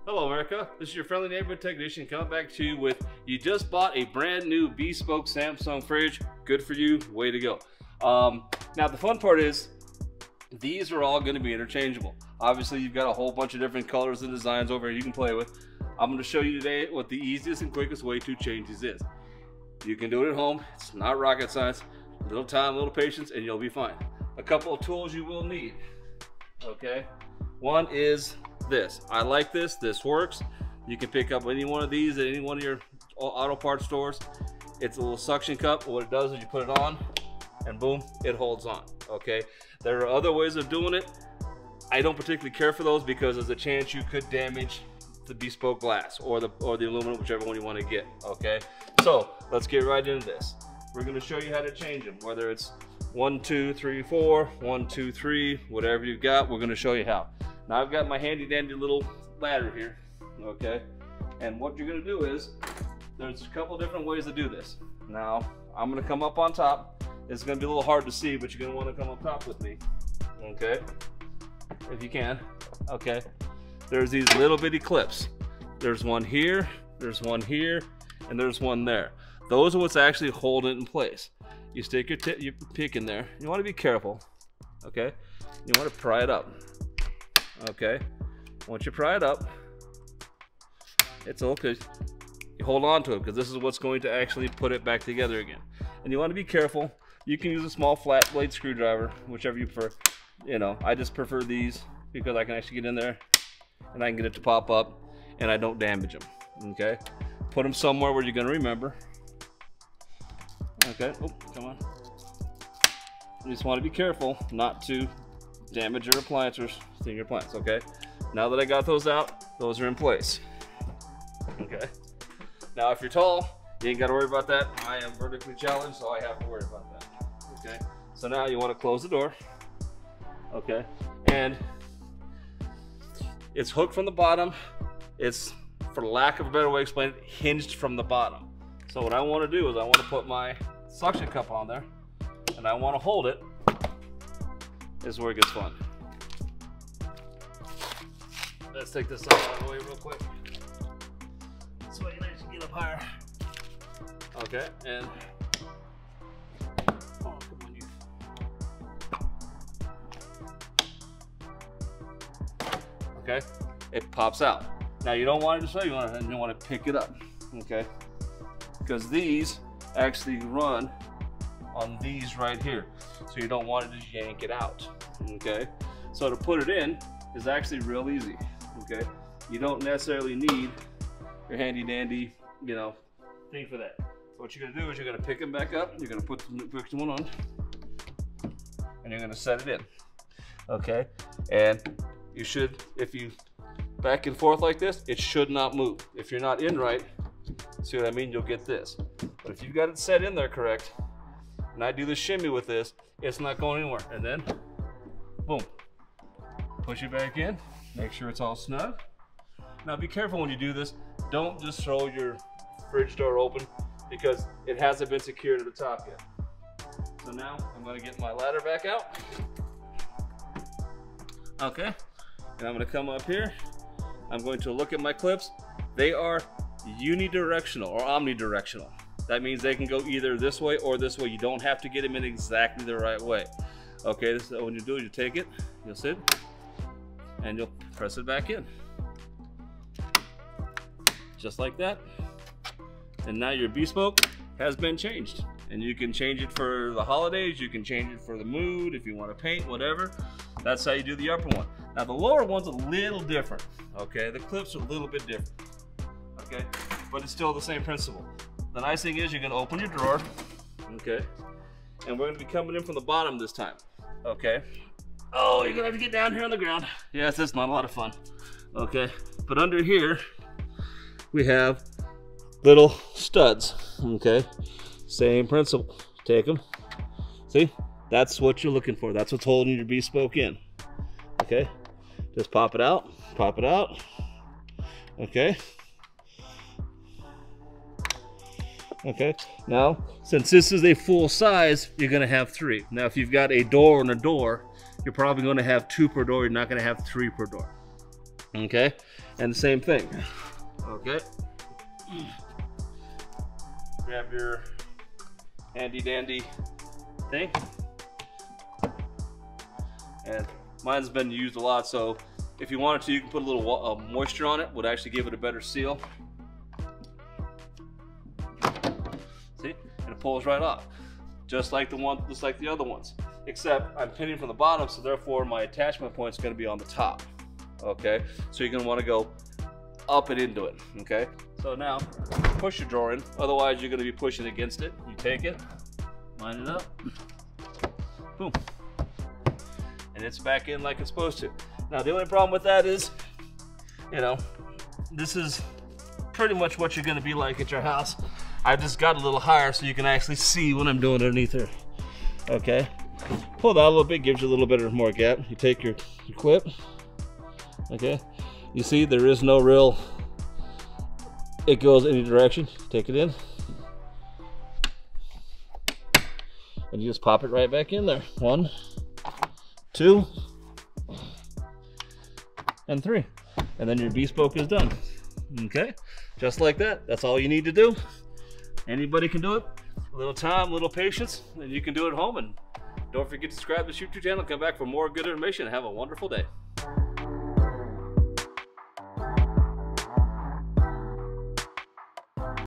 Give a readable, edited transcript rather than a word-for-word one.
Hello America, this is your friendly neighborhood technician coming back to you with, you just bought a brand new Bespoke Samsung fridge. Good for you, way to go. Now the fun part is, these are all going to be interchangeable. Obviously you've got a whole bunch of different colors and designs over here you can play with. I'm going to show you today what the easiest and quickest way to change these is. You can do it at home, it's not rocket science. A little time, a little patience, and you'll be fine. A couple of tools you will need, okay? One is this. I like this. This works. You can pick up any one of these at any one of your auto parts stores. It's a little suction cup. What it does is you put it on and boom, it holds on, okay? There are other ways of doing it. I don't particularly care for those because there's a chance you could damage the Bespoke glass or the aluminum, whichever one you want to get, okay? So let's get right into this. We're going to show you how to change them, whether it's 1, 2, 3, 4, 1, 2, 3, whatever you've got, we're going to show you how. Now I've got my handy dandy little ladder here, okay? And what you're going to do is, there's a couple different ways to do this. Now, I'm going to come up on top. It's going to be a little hard to see, but you're going to want to come up top with me, okay? If you can, okay? There's these little bitty clips. There's one here, there's one here, and there's one there. Those are what's actually holding it in place. You stick your pick in there. You want to be careful, okay? You want to pry it up. Okay, once you pry it up, it's okay. You hold on to it because this is what's going to actually put it back together again. And you want to be careful. You can use a small flat blade screwdriver, whichever you prefer. You know, I just prefer these because I can actually get in there and I can get it to pop up and I don't damage them. Okay, put them somewhere where you're going to remember. Okay, oh, come on. You just want to be careful not to damage your appliance or sting your appliance, okay? Now that I got those out, those are in place, okay? Now if you're tall, you ain't got to worry about that. I am vertically challenged, so I have to worry about that, okay? So now you want to close the door, okay? And it's hooked from the bottom. It's, for lack of a better way to explain it, hinged from the bottom. So what I want to do is I want to put my suction cup on there, and I want to hold it. This is where it gets fun. Let's take this out of the way real quick. So you can get up higher. Okay, and oh, come on, you. Okay, it pops out. Now you don't want it to show you want to pick it up, okay? Because these actually run on these right here, so you don't want to just yank it out, okay? So to put it in is actually real easy, okay? You don't necessarily need your handy dandy, you know, thing for that. What you're gonna do is you're gonna pick them back up, you're gonna put the one on, and you're gonna set it in, okay? And you should, if you back and forth like this, it should not move. If you're not in right, see what I mean, you'll get this. But if you've got it set in there correct, and I do the shimmy with this, it's not going anywhere. And then, boom, push it back in, make sure it's all snug. Now be careful when you do this. Don't just throw your fridge door open because it hasn't been secured to the top yet. So now I'm gonna get my ladder back out. Okay, and I'm gonna come up here. I'm going to look at my clips. They are unidirectional or omnidirectional. That means they can go either this way or this way. You don't have to get them in exactly the right way. Okay, this is what you do. You take it, you'll sit, and you'll press it back in. Just like that. And now your Bespoke has been changed. And you can change it for the holidays, you can change it for the mood, if you want to paint, whatever. That's how you do the upper one. Now the lower one's a little different, okay? The clips are a little bit different, okay? But it's still the same principle. The nice thing is you can open your drawer, okay? And we're gonna be coming in from the bottom this time, okay? Oh, you're gonna have to get down here on the ground. Yes, it's not a lot of fun, okay? But under here, we have little studs, okay? Same principle, take them, see? That's what you're looking for. That's what's holding your Bespoke in, okay? Just pop it out, okay? Okay, now since this is a full size, you're gonna have 3. Now if you've got a door and a door, you're probably gonna have 2 per door, you're not gonna have 3 per door. Okay, and the same thing. Okay, grab your handy dandy thing, and mine's been used a lot, so if you wanted to, you can put a little moisture on it. Would actually give it a better seal. See, and it pulls right off, just like the other ones, except I'm pinning from the bottom, so therefore my attachment point is going to be on the top. Okay, so you're going to want to go up and into it. Okay, so now push your drawer in, otherwise you're going to be pushing against it. You take it, line it up, boom, and it's back in like it's supposed to. Now the only problem with that is, you know, this is pretty much what you're going to be like at your house. I just got a little higher so you can actually see what I'm doing underneath here. Okay, pull that a little bit, gives you a little bit more gap. You take your clip. Okay, you see there is no real, it goes any direction. Take it in and you just pop it right back in there. 1, 2, and 3, and then your Bespoke is done. Okay, just like that. That's all you need to do. Anybody can do it. A little time, a little patience, and you can do it at home. And don't forget to subscribe to the YouTube channel. Come back for more good information. Have a wonderful day.